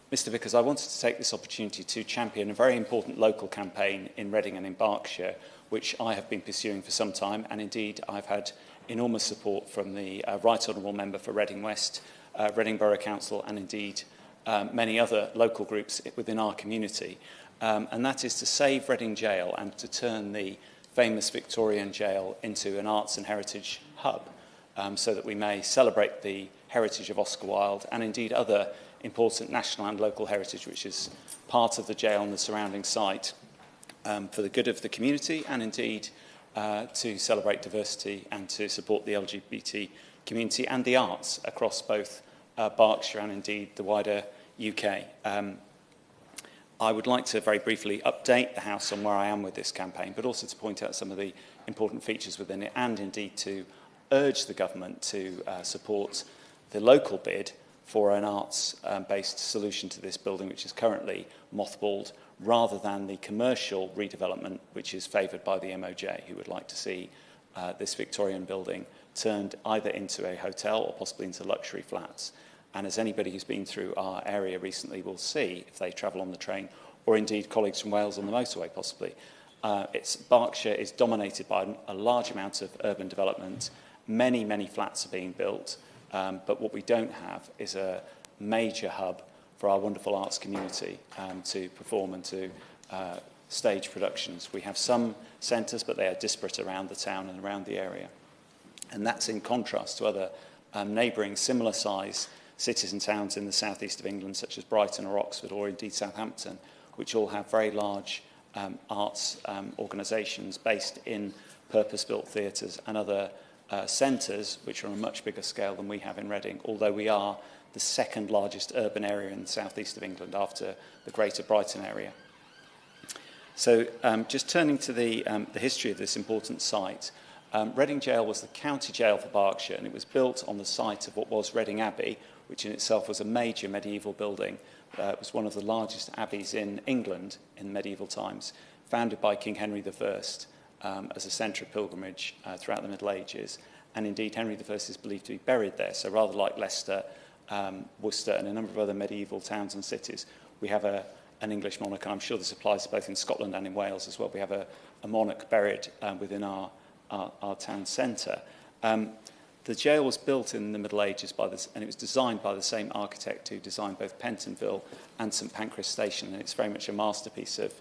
Mr. Vickers, I wanted to take this opportunity to champion a very important local campaign in Reading and in Berkshire, which I have been pursuing for some time, and indeed I've had enormous support from the Right Honourable Member for Reading West, Reading Borough Council, and indeed many other local groups within our community. And that is to save Reading Gaol and to turn the famous Victorian jail into an arts and heritage hub, so that we may celebrate the heritage of Oscar Wilde and indeed other important national and local heritage which is part of the jail and the surrounding site, for the good of the community and indeed to celebrate diversity and to support the LGBT community and the arts across both Berkshire and indeed the wider UK. I would like to very briefly update the House on where I am with this campaign, but also to point out some of the important features within it and indeed to urge the government to support the local bid for an arts-based solution to this building, which is currently mothballed, rather than the commercial redevelopment, which is favoured by the MOJ, who would like to see this Victorian building turned either into a hotel or possibly into luxury flats. And as anybody who's been through our area recently will see, if they travel on the train, or indeed colleagues from Wales on the motorway possibly, Berkshire is dominated by a large amount of urban development. Many, many flats are being built. But what we don't have is a major hub for our wonderful arts community to perform and to stage productions. We have some centres, but they are disparate around the town and around the area. And that's in contrast to other neighbouring similar size cities and towns in the southeast of England, such as Brighton or Oxford or indeed Southampton, which all have very large arts organisations based in purpose-built theatres and other centres which are on a much bigger scale than we have in Reading, although we are the second largest urban area in the southeast of England after the Greater Brighton area. So just turning to the history of this important site, Reading Gaol was the county jail for Berkshire, and it was built on the site of what was Reading Abbey, which in itself was a major medieval building. It was one of the largest abbeys in England in medieval times, founded by King Henry I as a centre of pilgrimage throughout the Middle Ages. And indeed, Henry I is believed to be buried there. So rather like Leicester, Worcester, and a number of other medieval towns and cities, we have an English monarch, and I'm sure this applies both in Scotland and in Wales as well. We have a monarch buried within our town centre. The jail was built in the Middle Ages and it was designed by the same architect who designed both Pentonville and St Pancras Station, and it's very much a masterpiece of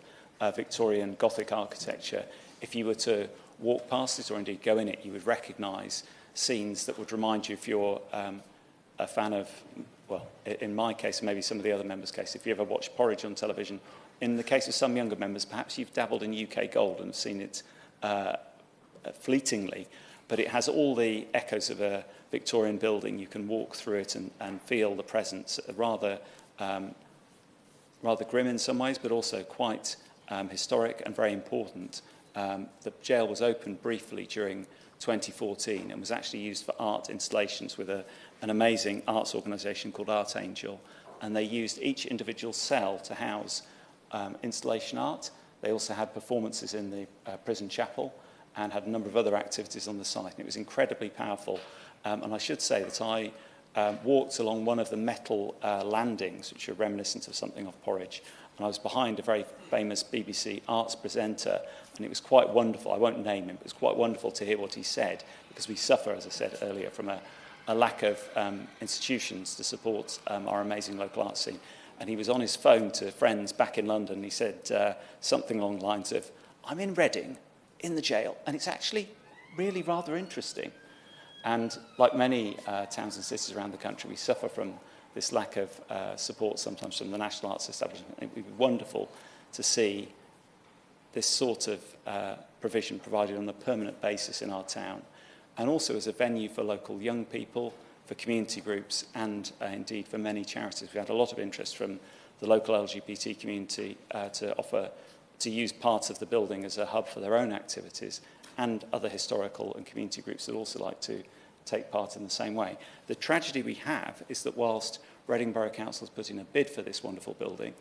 Victorian Gothic architecture. If you were to walk past it or indeed go in it, you would recognise scenes that would remind you, if you're a fan of, well, in my case, maybe some of the other members' case, if you ever watch Porridge on television, in the case of some younger members, perhaps you've dabbled in UK Gold and seen it fleetingly, but it has all the echoes of a Victorian building. You can walk through it and feel the presence, rather grim in some ways, but also quite historic and very important. The jail was opened briefly during 2014 and was actually used for art installations with an amazing arts organisation called Art Angel, and they used each individual cell to house installation art. They also had performances in the prison chapel and had a number of other activities on the site, and it was incredibly powerful. And I should say that I walked along one of the metal landings, which are reminiscent of something off Porridge, and I was behind a very famous BBC arts presenter, and it was quite wonderful. I won't name him, but it was quite wonderful to hear what he said, because we suffer, as I said earlier, from a lack of institutions to support our amazing local art scene. And he was on his phone to friends back in London. He said something along the lines of, "I'm in Reading, in the jail, and it's actually really rather interesting." And like many towns and cities around the country, we suffer from this lack of support sometimes from the National Arts Establishment. It would be wonderful to see this sort of provision provided on a permanent basis in our town, and also as a venue for local young people, for community groups, and indeed for many charities. We had a lot of interest from the local LGBT community to use parts of the building as a hub for their own activities, and other historical and community groups that also like to take part in the same way. The tragedy we have is that whilst Reading Borough Council has put in a bid for this wonderful building,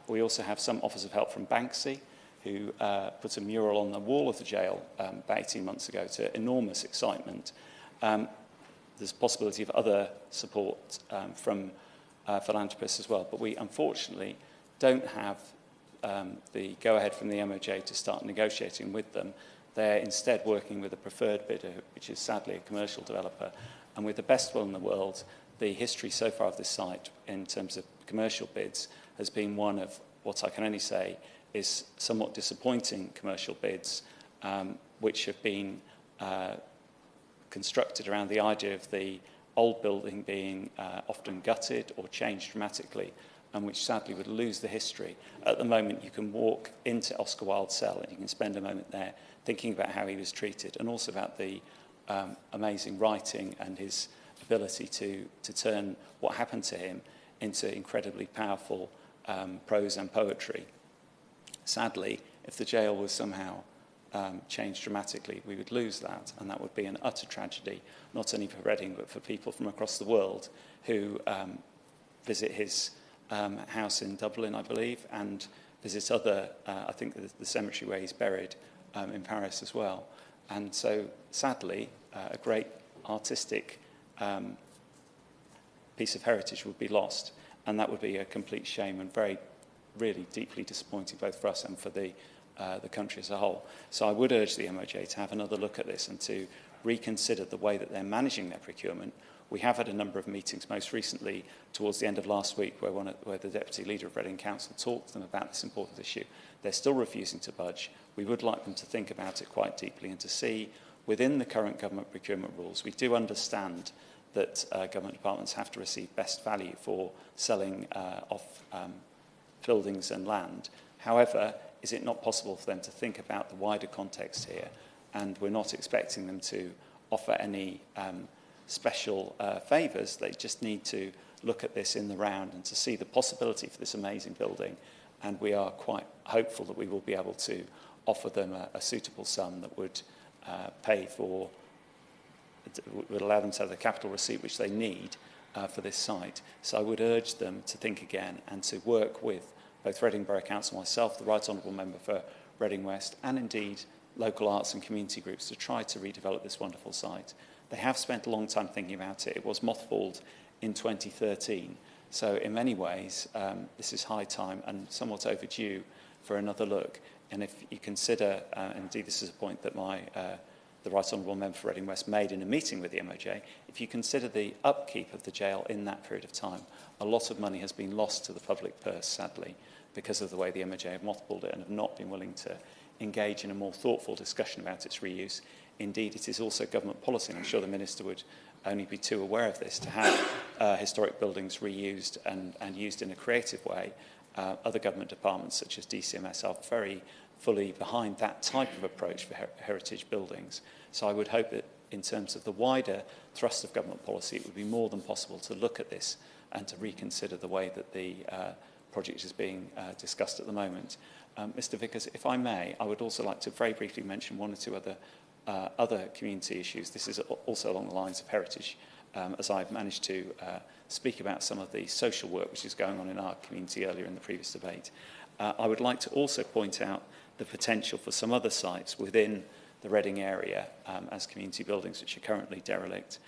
we also have some offers of help from Banksy, who put a mural on the wall of the jail about 18 months ago to enormous excitement. There's a possibility of other support from philanthropists as well. But we unfortunately don't have the go-ahead from the MOJ to start negotiating with them. They're instead working with a preferred bidder, which is sadly a commercial developer. And with the best will in the world, the history so far of this site in terms of commercial bids has been one of what I can only say is somewhat disappointing commercial bids, which have been constructed around the idea of the old building being often gutted or changed dramatically, and which sadly would lose the history. At the moment, you can walk into Oscar Wilde's cell and you can spend a moment there thinking about how he was treated, and also about the amazing writing and his ability to turn what happened to him into incredibly powerful prose and poetry. Sadly, if the jail was somehow changed dramatically, we would lose that, and that would be an utter tragedy, not only for Reading, but for people from across the world who visit his house in Dublin, I believe, and visit other, I think the cemetery where he's buried in Paris as well. And so, sadly, a great artistic piece of heritage would be lost, and that would be a complete shame and really deeply disappointing both for us and for the country as a whole. So I would urge the MOJ to have another look at this and to reconsider the way that they're managing their procurement. We have had a number of meetings, most recently towards the end of last week, where the Deputy Leader of Reading Council talked to them about this important issue. They're still refusing to budge. We would like them to think about it quite deeply and to see, within the current government procurement rules, we do understand that government departments have to receive best value for selling off buildings and land. However, is it not possible for them to think about the wider context here? And we're not expecting them to offer any special favours. They just need to look at this in the round and to see the possibility for this amazing building. And we are quite hopeful that we will be able to offer them a suitable sum that would would allow them to have the capital receipt which they need for this site. So I would urge them to think again and to work with both Reading Borough Council, myself, the Right Honourable Member for Reading West, and indeed local arts and community groups to try to redevelop this wonderful site. They have spent a long time thinking about it. It was mothballed in 2013. So in many ways, this is high time and somewhat overdue for another look. And if you consider, indeed this is a point that the Right Honourable Member for Reading West made in a meeting with the MOJ, if you consider the upkeep of the jail in that period of time, a lot of money has been lost to the public purse, sadly, because of the way the MOJ have mothballed it and have not been willing to engage in a more thoughtful discussion about its reuse. Indeed, it is also government policy, and I'm sure the Minister would only be too aware of this, to have historic buildings reused and used in a creative way. Other government departments, such as DCMS, are very fully behind that type of approach for heritage buildings. So I would hope that in terms of the wider thrust of government policy, it would be more than possible to look at this and to reconsider the way that the project is being discussed at the moment. Mr Vickers, if I may, I would also like to very briefly mention one or two other community issues. This is also along the lines of heritage, as I've managed to speak about some of the social work which is going on in our community earlier in the previous debate. I would like to also point out the potential for some other sites within the Reading area as community buildings which are currently derelict.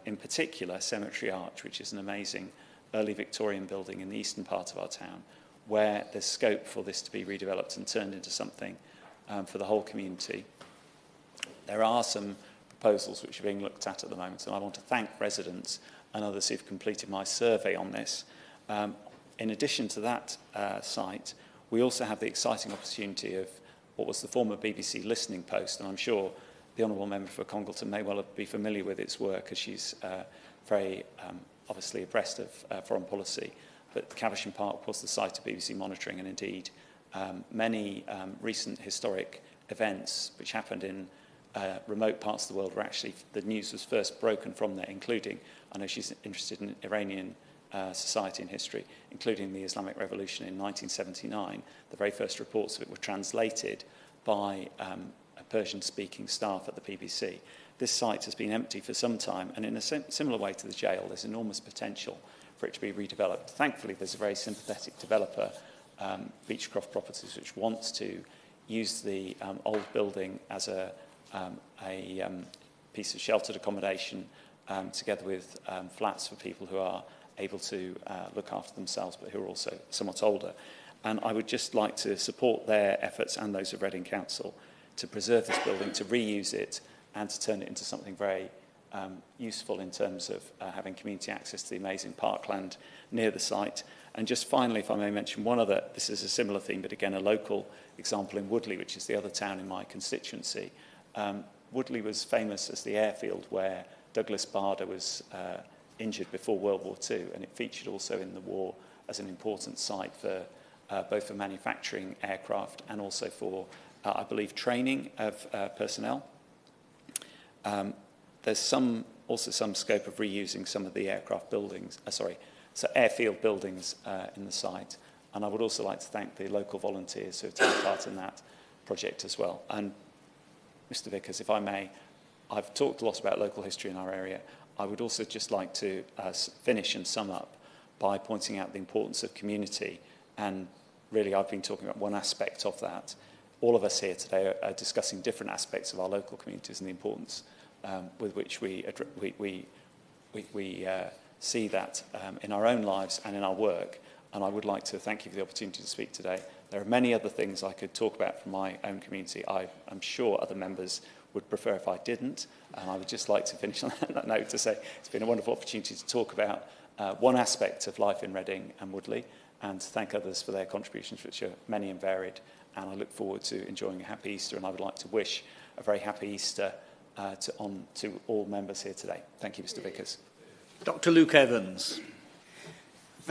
In particular, Cemetery Arch, which is an amazing early Victorian building in the eastern part of our town, where there's scope for this to be redeveloped and turned into something for the whole community. There are some proposals which are being looked at the moment, and I want to thank residents and others who've completed my survey on this. In addition to that site, we also have the exciting opportunity of what was the former BBC listening post, and I'm sure the Honourable Member for Congleton may well be familiar with its work, as she's very obviously abreast of foreign policy. But Caversham Park was the site of BBC monitoring, and indeed many recent historic events which happened in remote parts of the world were actually, the news was first broken from there, including, I know she's interested in Iranian society and history, including the Islamic Revolution in 1979. The very first reports of it were translated by a Persian-speaking staff at the BBC. This site has been empty for some time, and in a similar way to the jail, there's enormous potential for it to be redeveloped. Thankfully, there's a very sympathetic developer, Beechcroft Properties, which wants to use the old building as a piece of sheltered accommodation, together with flats for people who are able to look after themselves, but who are also somewhat older. And I would just like to support their efforts and those of Reading Council to preserve this building, to reuse it, and to turn it into something very useful in terms of having community access to the amazing parkland near the site. And just finally, if I may mention one other, this is a similar theme, but again a local example in Woodley, which is the other town in my constituency. Woodley was famous as the airfield where Douglas Bader was injured before World War II, and it featured also in the war as an important site for both for manufacturing aircraft and also for, I believe, training of personnel. There's also some scope of reusing some of the aircraft buildings, airfield buildings in the site. And I would also like to thank the local volunteers who have taken part in that project as well. And Mr. Vickers, if I may, I've talked a lot about local history in our area. I would also just like to finish and sum up by pointing out the importance of community. And really, I've been talking about one aspect of that. All of us here today are discussing different aspects of our local communities and the importance with which we see that in our own lives and in our work. And I would like to thank you for the opportunity to speak today. There are many other things I could talk about from my own community. I'm sure other members would prefer if I didn't. And I would just like to finish on that note to say it's been a wonderful opportunity to talk about one aspect of life in Reading and Woodley, and to thank others for their contributions, which are many and varied. And I look forward to enjoying a happy Easter, and I would like to wish a very happy Easter to all members here today. Thank you, Mr. Vickers. Dr. Luke Evans.